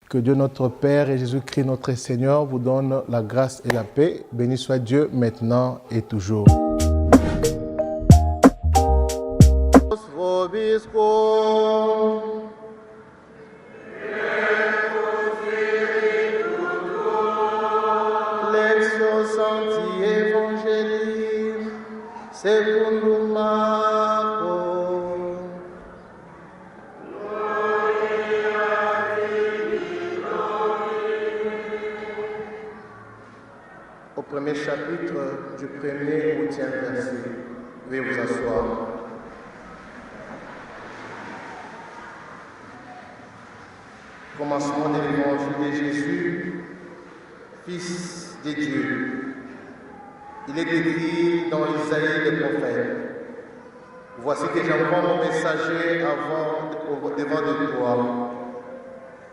Que Dieu notre Père et Jésus-Christ notre Seigneur vous donne la grâce et la paix. Béni soit Dieu maintenant et toujours. Au premier chapitre du premier au 10e verset. Veuillez vous asseoir. Commencement de l'évangile de Jésus, Fils de Dieu. Il est écrit dans Isaïe le prophète. Voici que j'envoie mon messager devant de toi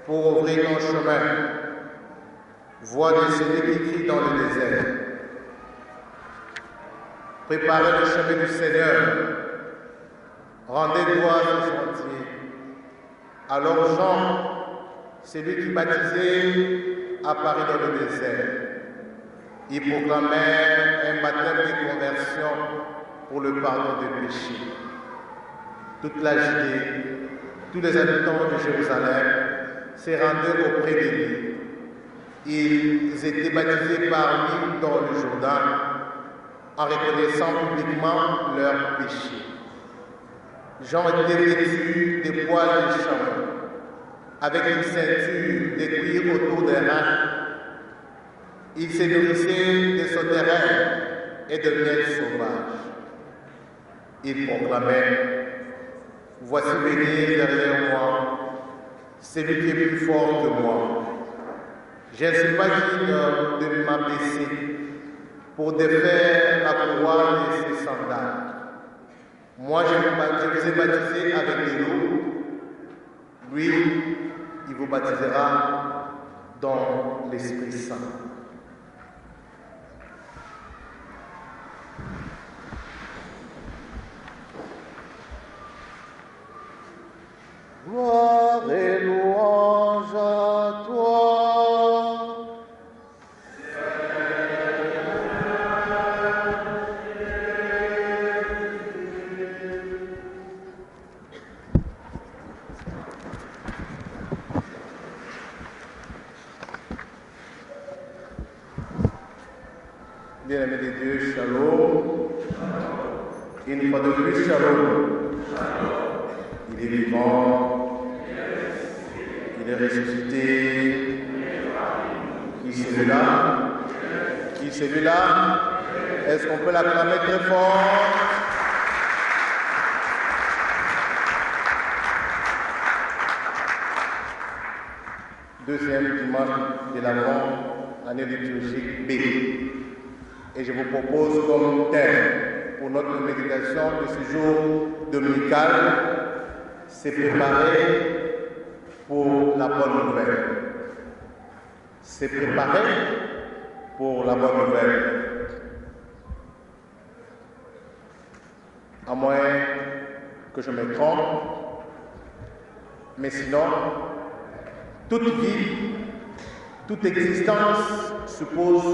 pour ouvrir ton chemin. Voix de celui qui crie dans le désert. Préparez le chemin du Seigneur. Rendez droit ce sentier. Alors Jean, celui qui baptisait, apparut dans le désert. Il proclamait un baptême de conversion pour le pardon des péchés. Toute la Judée, tous les habitants de Jérusalem se rendaient auprès de lui. Ils étaient baptisés par lui dans le Jourdain en reconnaissant publiquement leurs péchés. Jean était vêtu de poils de chameau, avec une ceinture de cuir autour des reins. Il se nourrissait de sauterelles et de miel sauvage. Il proclamait: voici venir derrière moi celui qui est plus fort que moi. Je ne suis pas digne de m'abaisser pour défaire la couronne de ses sandales. Moi, je vous ai baptisé avec de l'eau. Lui, il vous baptisera dans l'Esprit Saint. Gloire et louange à toi. Bien-aimés de Dieu, shalom. Une fois de plus, shalom. Il est vivant, il est ressuscité. Qui est celui-là? Qui est celui-là? Est-ce qu'on peut l'acclamer très fort? Deuxième dimanche de l'Avent, année liturgique B. Et je vous propose comme thème pour notre méditation de ce jour dominical, c'est préparer pour la bonne nouvelle. C'est préparer pour la bonne nouvelle. À moins que je me trompe, mais sinon, toute vie, toute existence suppose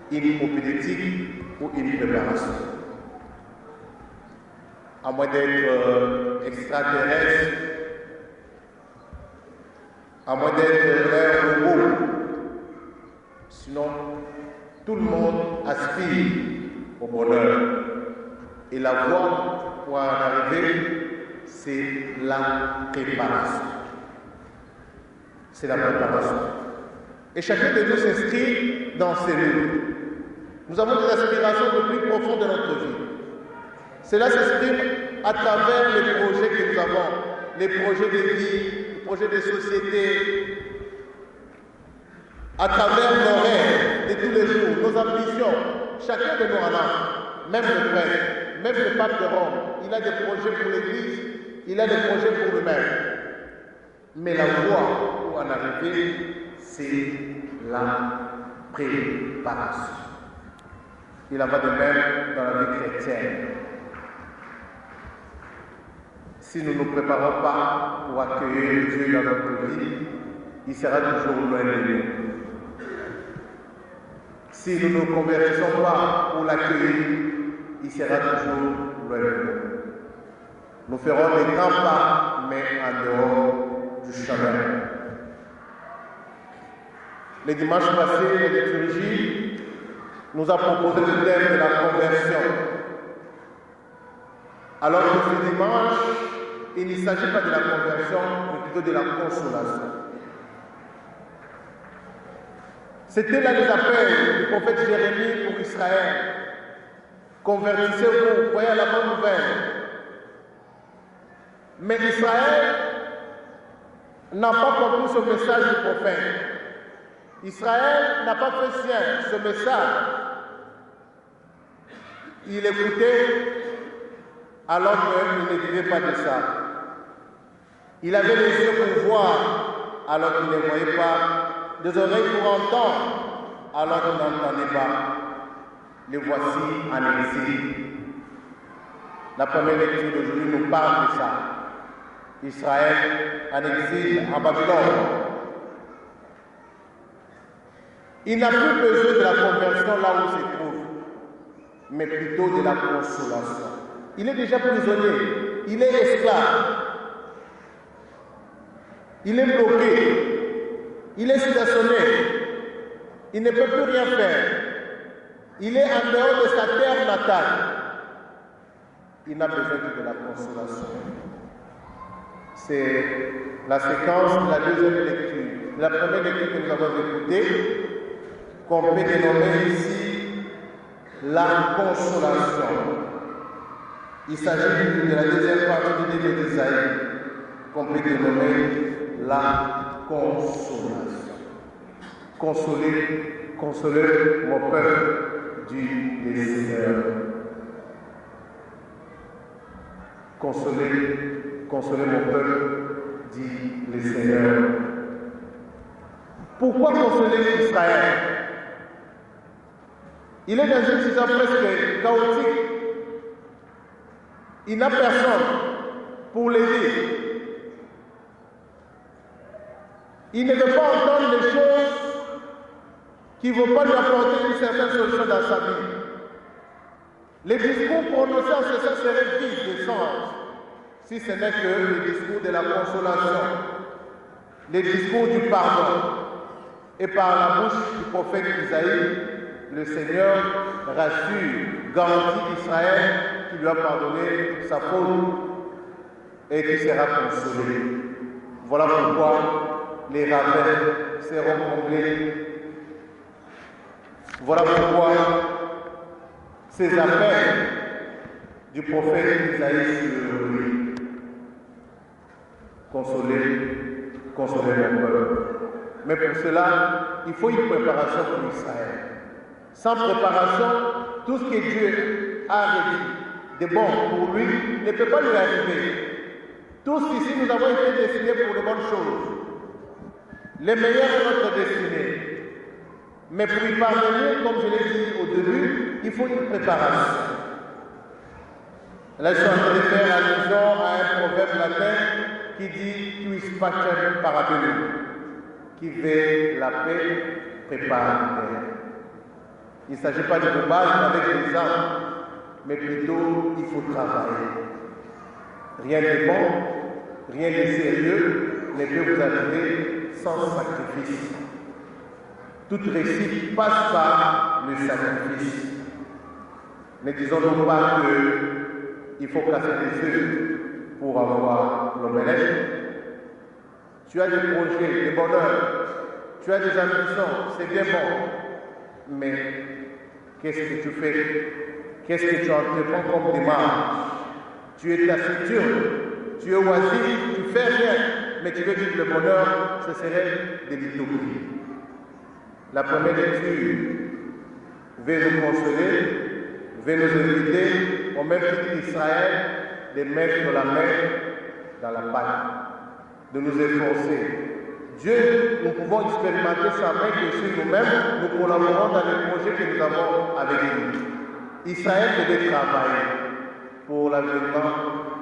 une homilétique ou une préparation. À moins d'être extraterrestre, à moins d'être un robot. Sinon, tout le monde aspire au bonheur. Et la voie pour en arriver, c'est la préparation. C'est la préparation. Et chacun de nous s'inscrit dans ces lieux. Nous avons des aspirations le plus profondes de notre vie. Cela s'exprime à travers les projets que nous avons, les projets de vie, les projets de société, à travers nos rêves de tous les jours, nos ambitions. Chacun de nous en a, même le prêtre, même le pape de Rome. Il a des projets pour l'Église, il a des projets pour lui-même. Mais la voie pour en arriver, c'est la préparation. Il en va de même dans la vie chrétienne. Si nous ne nous préparons pas pour accueillir Dieu dans notre vie, il sera toujours loin de nous. Si nous ne nous convertissons pas pour l'accueillir, il sera toujours loin de nous. Nous ferons des grands pas, mais en dehors du chemin. Les dimanches passés, la liturgie nous a proposé le thème de la conversion. Alors que ce dimanche, il ne s'agit pas de la conversion, mais plutôt de la consolation. C'était là les appels du prophète Jérémie pour Israël. Convertissez-vous, croyez à la bonne nouvelle. Mais Israël n'a pas compris ce message du prophète. Israël n'a pas fait sien ce message. Il écoutait alors qu'il ne disait pas de ça. Il avait les yeux pour voir alors qu'il ne voyait pas, des oreilles pour entendre alors qu'il n'entendait pas. Les voici en exil. La première lecture d'aujourd'hui nous parle de ça. Israël en exil en Babylone. Il n'a plus besoin de la conversion là où il se trouve, mais plutôt de la consolation. Il est déjà prisonnier, il est esclave, il est bloqué, il est stationné, il ne peut plus rien faire. Il est en dehors de sa terre natale. Il n'a besoin que de la consolation. C'est la séquence de la deuxième lecture. La première lecture que nous avons écoutée, qu'on peut dénommer ici la consolation. Il s'agit de la deuxième partie du livre d'Isaïe, qu'on peut dénommer la consolation. Consoler mon peuple, dit le Seigneur. Consoler mon peuple, dit le Seigneur. Pourquoi consoler Israël? Il est dans une situation presque chaotique. Il n'a personne pour l'aider. Il ne veut pas entendre les choses qui ne vont pas lui apporter une certaine solution dans sa vie. Les discours prononcés en ce sens seraient vides de sens, si ce n'est que le discours de la consolation, les discours du pardon. Et par la bouche du prophète Isaïe, le Seigneur rassure, garantit Israël qui lui a pardonné sa faute et qui sera consolé. Voilà pourquoi les rabbins seront comblés. Voilà pourquoi ces appels du prophète Isaïe sur lui. Consoler mon peuple. Mais pour cela, il faut une préparation pour Israël. Sans préparation, tout ce que Dieu a dit de bon pour lui ne peut pas lui arriver. Tous ici, nous avons été destinés pour de bonnes choses. Les meilleurs de notre destinée. Mais pour y parvenir, comme je l'ai dit au début, il faut une préparation. Là, je suis en train de faire allusion à un proverbe latin qui dit « Quis pacem parabellum » qui veut la paix, prépare la terre. Il ne s'agit pas de vous battre avec des armes, mais plutôt il faut travailler. Rien de bon, rien de sérieux ne peut vous arriver sans sacrifice. Toute réussite passe par le sacrifice. Ne disons-nous pas qu'il faut casser les œufs pour avoir l'omelette. Tu as des projets, des bonheurs, tu as des ambitions, c'est bien bon. Mais qu'est-ce que tu fais? Qu'est-ce que tu entreprends comme démarche? Tu es taciturne, tu es oisif, tu fais rien, mais tu veux dire que le bonheur, ce serait de l'utopie. La première lecture veut nous consoler, veut nous inviter, au même titre qu'Israël, de mettre la main dans la pâte, de nous efforcer. Dieu, nous pouvons expérimenter sa main que sur nous-mêmes, nous collaborons dans les projets que nous avons avec lui. Israël devait travailler pour l'avènement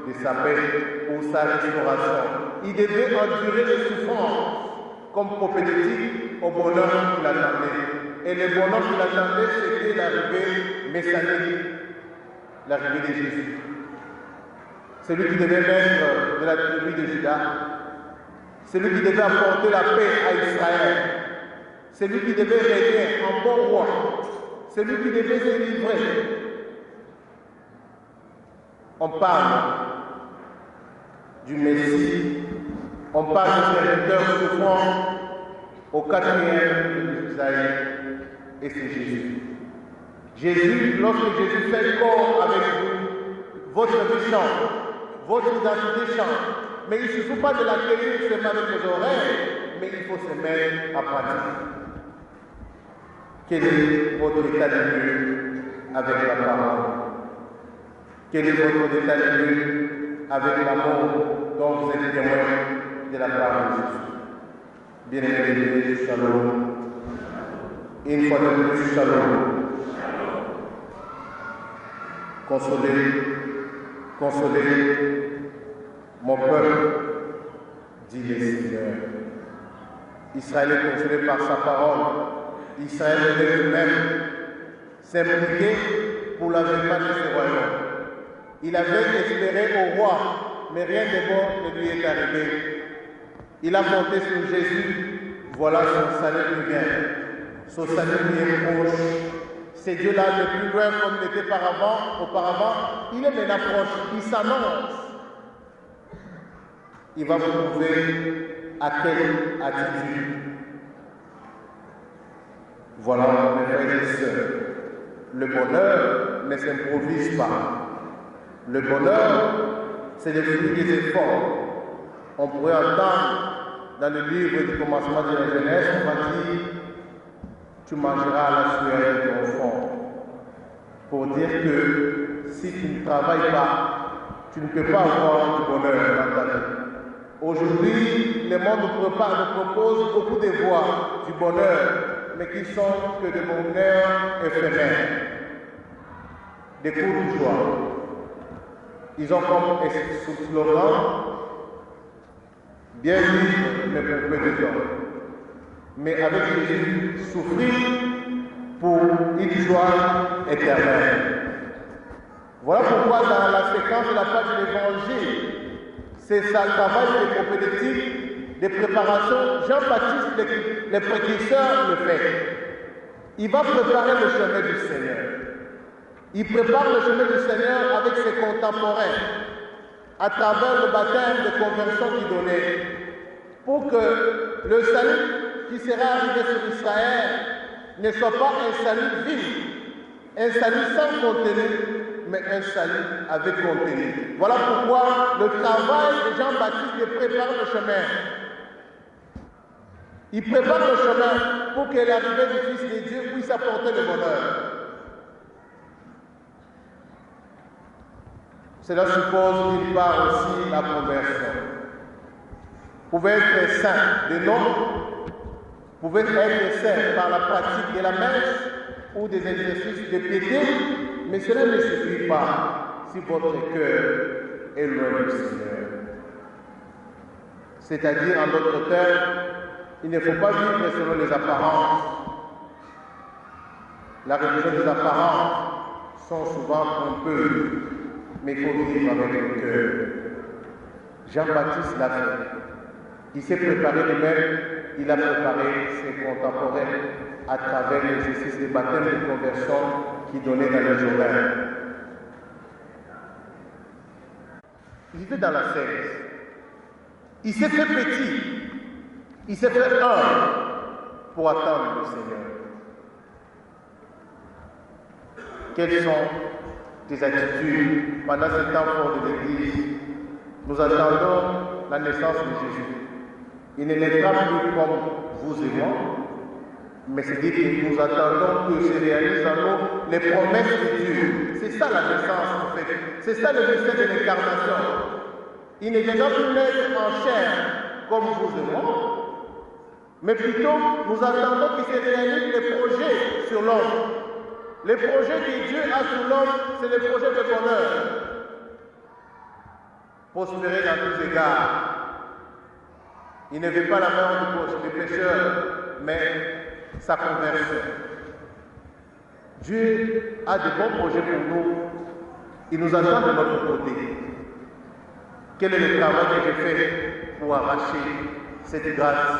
de sa paix, pour sa restauration. Il devait endurer les souffrances comme prophétique au bonheur qu'il attendait. Et le bonheur qu'il attendait, c'était l'arrivée messianique, l'arrivée de Jésus. Celui qui devait naître de la tribu de Juda, celui qui devait apporter la paix à Israël, celui qui devait régner en bon roi, celui qui devait se livrer. On parle du Messie, on parle du serviteur souffrant au 4e de Isaïe, et c'est Jésus. Jésus, lorsque Jésus fait corps avec vous, votre vie change, votre identité change. Mais il ne suffit pas de l'accueillir seulement avec les oreilles, mais il faut se mettre en pratique. Quel est votre état de lieu avec la parole? Quel est votre état de lieu avec l'amour dont vous êtes témoin de la parole de Jésus? Bien-aimés, shalom. Une fois de plus, shalom. Consolez mon peuple, dit le Seigneur. Israël est consolé par sa parole. Israël devait lui-même s'impliquer pour l'avènement de ce royaume. Il avait espéré au roi, mais rien de bon ne lui est arrivé. Il a compté sur Jésus. Voilà son salut qui vient. Son salut qui est proche. C'est Dieu-là le plus loin comme il était auparavant. Il est maintenant proche. Il s'annonce. Il va vous prouver à quelle attitude. Voilà, mes frères et sœurs. Le bonheur ne s'improvise pas. Le bonheur, c'est le fruit des efforts. On pourrait entendre dans le livre du commencement de la Genèse, on va dire, tu mangeras à la sueur de ton front. Pour dire que si tu ne travailles pas, tu ne peux pas avoir du bonheur dans ta vie. Aujourd'hui, le monde nous propose beaucoup de voies du bonheur, mais qui sont que des bonheurs éphémères, des coups de joie. Ils ont comme slogan bien vivre, mais pour peu de temps. Mais avec Jésus, souffrir pour une joie éternelle. Voilà pourquoi dans la séquence de la page de l'Évangile, c'est ça le travail des prophétiques, des préparations. Jean-Baptiste, le précurseur, le fait. Il va préparer le chemin du Seigneur. Il prépare le chemin du Seigneur avec ses contemporains, à travers le baptême de conversion qu'il donnait, pour que le salut qui sera arrivé sur Israël ne soit pas un salut vide, un salut sans contenu, mais un salut avec contenu. Voilà pourquoi le travail de Jean-Baptiste est préparer le chemin. Il prépare le chemin pour que l'arrivée du Fils de Dieu puisse apporter le bonheur. Cela suppose d'une part aussi la conversion. Vous pouvez être saint de nom, vous pouvez être saint par la pratique de la messe ou des exercices de piété, mais cela ne suffit pas si votre cœur est loin du Seigneur. C'est-à-dire, en d'autres termes, il ne faut pas vivre selon les apparences. La religion des apparences sont souvent trompeuses, mais il faut vivre avec le cœur. Jean-Baptiste l'a fait. Il s'est préparé lui-même, il a préparé ses contemporains à travers l'exercice de baptême de conversion qu'il donnait dans le Jourdain. Il était dans la 16. Il s'est fait petit. Il s'est fait humble pour attendre le Seigneur. Quelles sont tes attitudes pendant ce temps fort de l'Église? Nous attendons la naissance de Jésus. Il ne naîtra plus comme vous et moi, mais c'est dit que nous attendons que se réalisent en nous les promesses de Dieu. C'est ça la naissance en fait. C'est ça le mystère de l'incarnation. Il ne viendra plus naître en chair comme vous et moi, mais plutôt nous attendons qu'il se réalisent les projets sur l'homme. Les projets que Dieu a sur l'homme, c'est les projets de bonheur. Prospérer dans tous égards. Il ne veut pas la mort des pécheurs, mais sa conversion. Dieu a de bons projets pour nous. Il nous attend de notre côté. Quel est le travail que j'ai fait pour arracher cette grâce?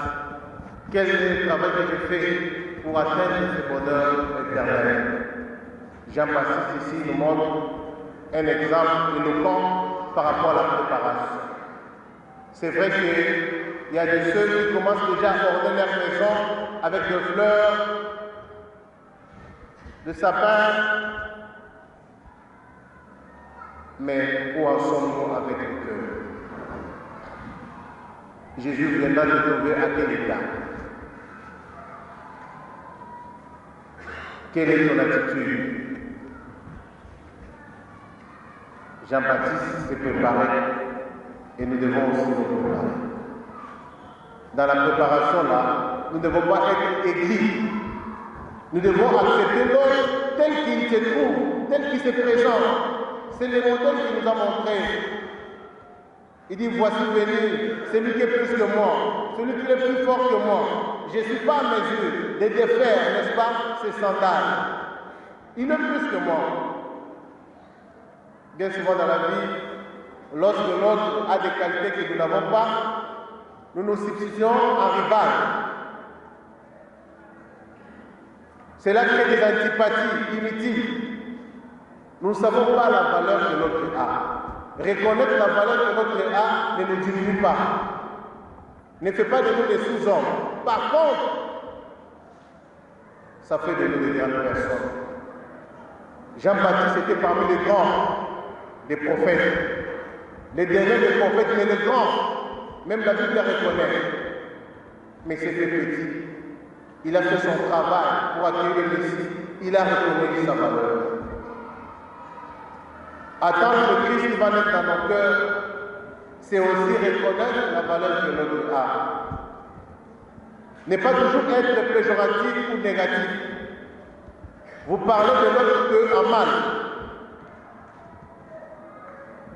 Quel est le travail que j'ai fait pour atteindre ce bonheur éternel? Jean-Baptiste ici nous montre un exemple éloquent par rapport à la préparation. C'est vrai qu'il y a de ceux qui commencent déjà à orner leur maison avec des fleurs, de sapins, mais où en sommes-nous avec le cœur? Jésus viendra te trouver à quel état? Quelle est ton attitude? Jean-Baptiste s'est préparé et nous devons aussi nous préparer. Dans la préparation là, nous ne devons pas être aigris. Nous devons accepter l'autre tel qu'il se trouve, tel qu'il se présente. C'est le modèle qu'il nous a montré. Il dit, voici venir celui qui est plus que moi, celui qui est plus fort que moi. Je ne suis pas à mesure de défaire, n'est-ce pas, ses sandales. Il est plus que moi. Bien souvent dans la vie, lorsque l'autre a des qualités que nous n'avons pas, nous nous substituons en rival. Cela crée des antipathies inutiles. Nous ne savons pas la valeur que l'autre a. Reconnaître la valeur que l'autre a ne nous diminue pas. Ne fait pas de nous des sous-hommes. Par contre, ça fait de nous des grandes personnes. Jean-Baptiste était parmi les grands des prophètes. Les derniers des prophètes, mais les grands. Même la Bible les reconnaît. Mais c'était petit. Il a fait son travail pour accueillir le Messie. Il a reconnu sa valeur. Attendre que Christ va naître dans nos cœurs, c'est aussi reconnaître la valeur que l'autre a. Ne pas toujours être péjoratif ou négatif. Vous parlez de l'autre que en mal.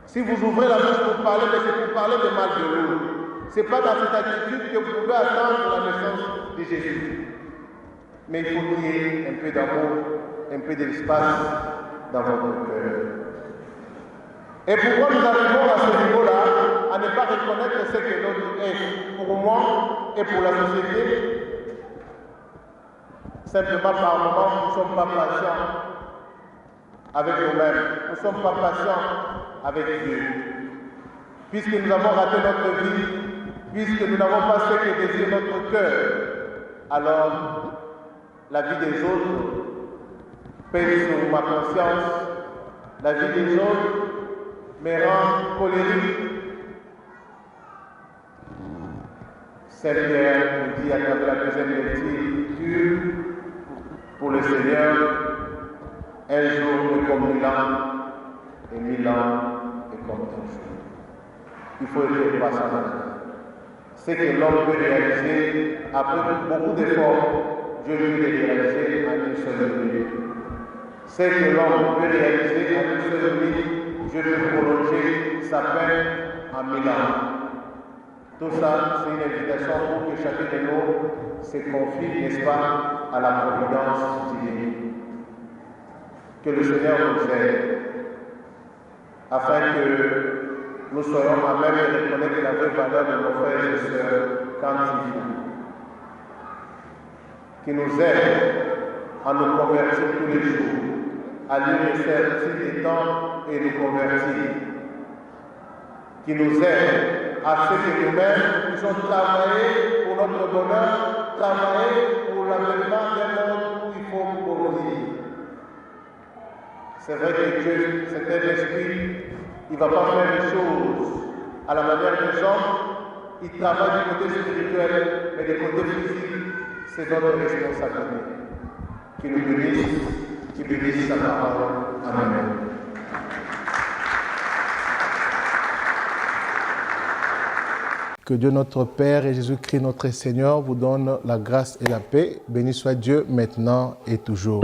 Si vous ouvrez la bouche pour parler, mais c'est pour parler de mal de l'autre. Ce n'est pas dans cette attitude que vous pouvez attendre la naissance de Jésus. Mais il faut qu'il y ait un peu d'amour, un peu d'espace dans votre cœur. Et pourquoi nous arrivons à ce niveau-là, à ne pas reconnaître ce que l'autre est pour moi et pour la société? Simplement par moments, nous ne sommes pas patients avec nous-mêmes. Nous ne sommes pas patients avec Dieu. Puisque nous avons raté notre vie, puisque nous n'avons pas ce que désire notre cœur, alors la vie des autres pèse sur ma conscience, la vie des autres me rend colérique. Saint Pierre nous dit à travers la deuxième lecture, pour le Seigneur, un jour est comme 1000 ans, et 1000 ans est comme un jour. Il faut être patient. Ce que l'homme peut réaliser après beaucoup d'efforts, Dieu peut le réaliser en une seule nuit. Ce que l'homme peut réaliser en une seule nuit, Dieu peut prolonger sa peine en 1000 ans. Tout ça, c'est une invitation pour que chacun de nous se confie, n'est-ce pas, à la providence divine. Que le Seigneur nous aide, afin que nous soyons à même de reconnaître la vraie valeur de nos frères et sœurs quand il faut. Qui nous aide à nous convertir tous les jours, à lui laisser des temps et nous convertir. Qui nous aide à ce que nous-mêmes puissions travailler pour notre bonheur, travailler pour l'avènement d'un monde où il faut mourir. C'est vrai que Dieu, c'est un esprit, il ne va pas faire les choses à la manière des hommes. Il travaille du côté spirituel, mais du côté physique, c'est notre responsabilité. Qu'il nous bénisse, qu'il bénisse sa parole. Amen. Que Dieu notre Père et Jésus-Christ notre Seigneur vous donne la grâce et la paix. Béni soit Dieu maintenant et toujours.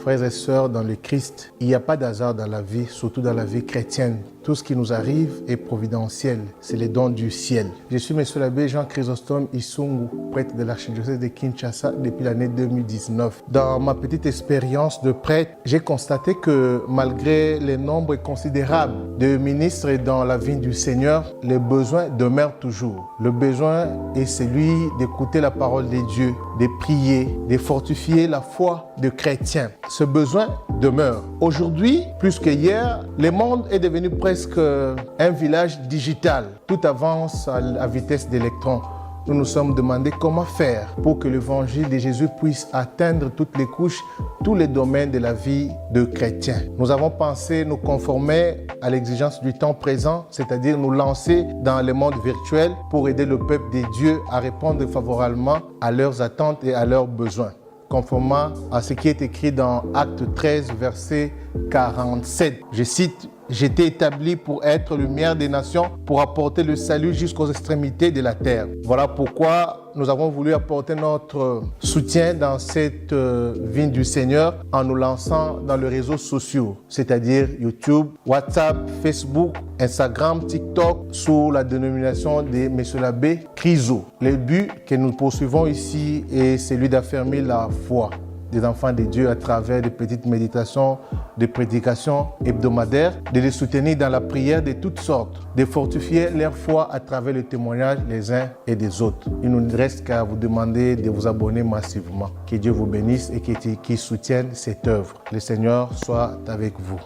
frères et sœurs dans le Christ, il n'y a pas d'hasard dans la vie, surtout dans la vie chrétienne. Tout ce qui nous arrive est providentiel, c'est les dons du ciel. Je suis M. l'abbé Jean Chrysostome Isungu, prêtre de l'archidiocèse de Kinshasa depuis l'année 2019. Dans ma petite expérience de prêtre, j'ai constaté que malgré les nombres considérables de ministres dans la vie du Seigneur, les besoins demeurent toujours. Le besoin est celui d'écouter la parole de Dieu, de prier, de fortifier la foi de chrétiens. Ce besoin demeure. Aujourd'hui, plus que hier, le monde est devenu presque un village digital. Tout avance à vitesse d'électron. Nous nous sommes demandé comment faire pour que l'évangile de Jésus puisse atteindre toutes les couches, tous les domaines de la vie de chrétiens. Nous avons pensé nous conformer à l'exigence du temps présent, c'est-à-dire nous lancer dans le monde virtuel pour aider le peuple de Dieu à répondre favorablement à leurs attentes et à leurs besoins, conformément à ce qui est écrit dans Acte 13, verset 47. Je cite: « J'étais établi pour être lumière des nations, pour apporter le salut jusqu'aux extrémités de la terre. » Voilà pourquoi nous avons voulu apporter notre soutien dans cette vigne du Seigneur en nous lançant dans les réseaux sociaux, c'est-à-dire YouTube, WhatsApp, Facebook, Instagram, TikTok, sous la dénomination de M. l'abbé Chryso. Le but que nous poursuivons ici est celui d'affermir la foi des enfants de Dieu à travers des petites méditations, des prédications hebdomadaires, de les soutenir dans la prière de toutes sortes, de fortifier leur foi à travers le témoignage les uns et des autres. Il ne nous reste qu'à vous demander de vous abonner massivement. Que Dieu vous bénisse et qu'il soutienne cette œuvre. Le Seigneur soit avec vous.